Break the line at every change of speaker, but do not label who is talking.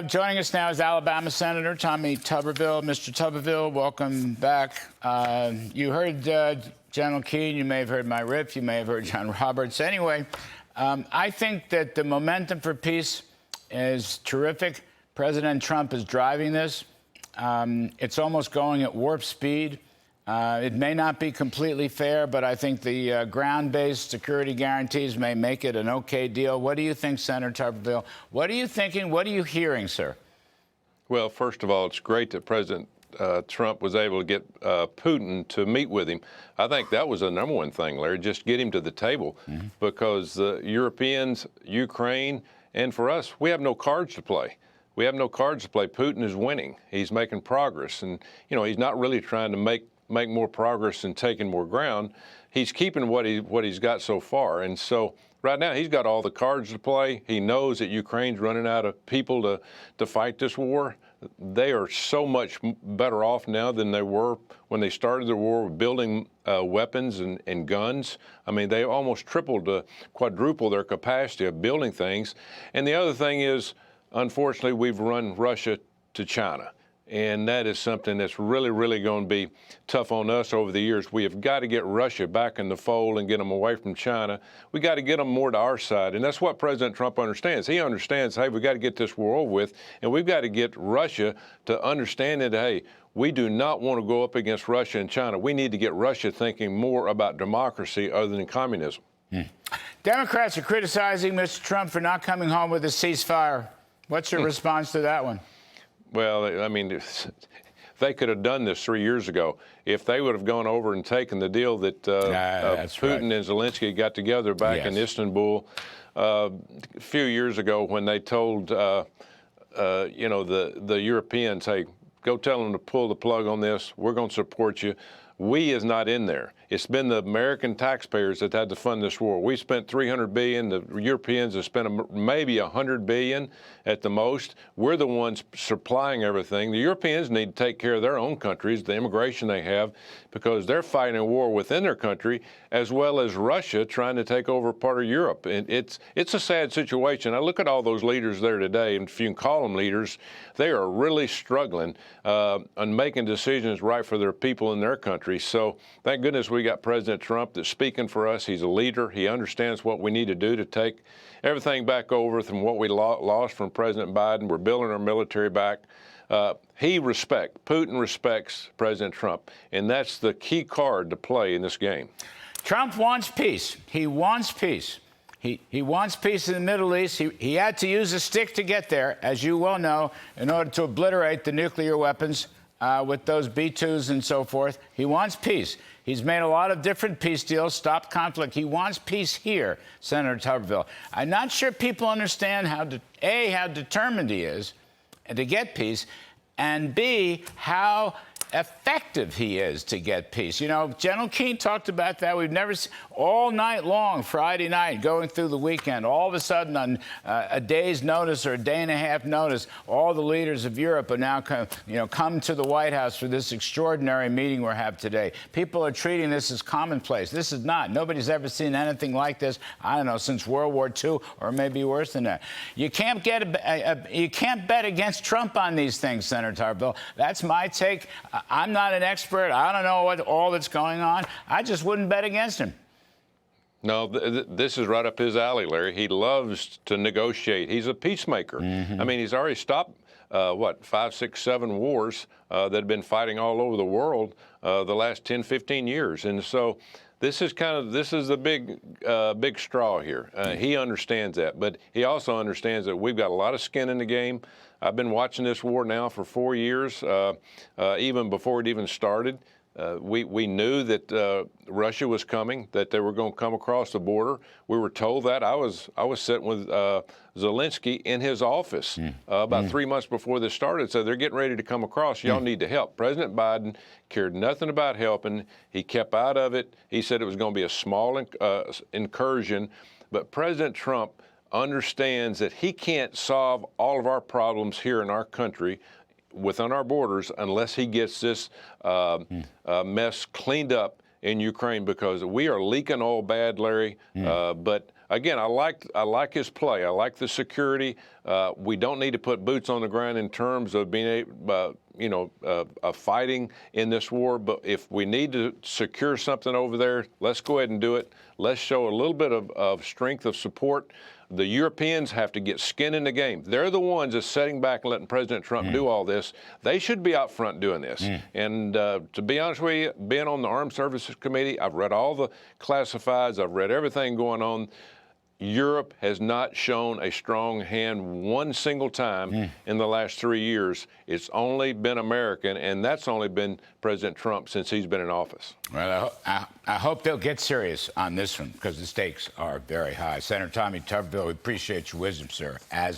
joining us now is Alabama Senator Tommy Tuberville. Mr. Tuberville, welcome back. You heard General Keane. You may have heard my riff. You may have heard John Roberts. Anyway, I think that the momentum for peace is terrific. President Trump is driving this. It's almost going at warp speed. It may not be completely fair, but I think the ground-based security guarantees may make it an okay deal. What do you think, Senator Tuberville? What are you thinking? What are you hearing, sir?
Well, first of all, it's great that President Trump was able to get Putin to meet with him. I think that was the number one thing, Larry, just get him to the table, because the Europeans, Ukraine, and for us, we have no cards to play. We have no cards to play. Putin is winning. He's making progress. And, you know, he's not really trying to make more progress and taking more ground. He's keeping what he's got so far. And so right now he's got all the cards to play. He knows that Ukraine's running out of people to fight this war. They are so much better off now than they were when they started the war with building weapons and guns. I mean, they almost tripled to quadruple their capacity of building things. And the other thing is, unfortunately, we've run Russia to China. And that is something that's really, really going to be tough on us over the years. We have got to get Russia back in the fold and get them away from China. We got to get them more to our side. And that's what President Trump understands. He understands, hey, we got to get this war over with. And we've got to get Russia to understand that, hey, we do not want to go up against Russia and China. We need to get Russia thinking more about democracy other than communism.
Democrats are criticizing Mr. Trump for not coming home with a ceasefire. What's your response to that one?
Well, I mean, they could have done this 3 years ago. If they would have gone over and taken the deal that Putin and Zelensky got together back in Istanbul a few years ago, when they told, you know, the Europeans, hey, go tell them to pull the plug on this. We're going to support you. We is not in there. It's been the American taxpayers that had to fund this war. We spent $300 billion. The Europeans have spent maybe $100 billion at the most. We're the ones supplying everything. The Europeans need to take care of their own countries, the immigration they have, because they're fighting a war within their country, as well as Russia trying to take over part of Europe. And it's a sad situation. I look at all those leaders there today, and if you can call them leaders, they are really struggling on making decisions right for their people in their country. So thank goodness we got President Trump that's speaking for us. He's a leader. He understands what we need to do to take everything back over from what we lost from President Biden. We're building our military back. Putin respects President Trump, and that's the key card to play in this game.
Trump wants peace. He wants peace. He wants peace in the Middle East. He had to use a stick to get there, as you well know, in order to obliterate the nuclear weapons with those B-2s and so forth. He wants peace. He's made a lot of different peace deals, stopped conflict. He wants peace here, Senator Tuberville. I'm not sure people understand how determined he is to get peace, and B, how effective he is to get peace. You know, General Keane talked about that. We've never seen all night long, Friday night, going through the weekend, all of a sudden on a day's notice or a day and a half notice, all the leaders of Europe are now come to the White House for this extraordinary meeting we have today. People are treating this as commonplace. This is not. Nobody's ever seen anything like this, I don't know, since World War II or maybe worse than that. You can't you can't bet against Trump on these things, Senator Tuberville. That's my take. I'm not an expert. I don't know all that's going on. I just wouldn't bet against him.
No, this is right up his alley, Larry. He loves to negotiate. He's a peacemaker. I mean, he's already stopped, 5, 6, 7 wars that have been fighting all over the world the last 10, 15 years. And so this is the big straw here. He understands that, but he also understands that we've got a lot of skin in the game. I've been watching this war now for 4 years, even before it even started. We knew that Russia was coming, that they were going to come across the border. We were told that. I was sitting with Zelensky in his office about 3 months before this started. So they're getting ready to come across. Y'all need to help. President Biden cared nothing about helping. He kept out of it. He said it was going to be a small incursion. But President Trump understands that he can't solve all of our problems here in our country within our borders unless he gets this mess cleaned up in Ukraine, because we are leaking oil bad, Larry. But again, I like his play. I like the security. We don't need to put boots on the ground in terms of being able, of fighting in this war. But if we need to secure something over there, let's go ahead and do it. Let's show a little bit of strength of support. The Europeans have to get skin in the game. They're the ones that's sitting back and letting President Trump do all this. They should be out front doing this. And to be honest with you, being on the Armed Services Committee, I've read all the classifieds. I've read everything going on. Europe has not shown a strong hand one single time in the last 3 years. It's only been American, and that's only been President Trump since he's been in office.
Well, I hope they'll get serious on this one because the stakes are very high. Senator Tommy Tuberville, we appreciate your wisdom, sir, as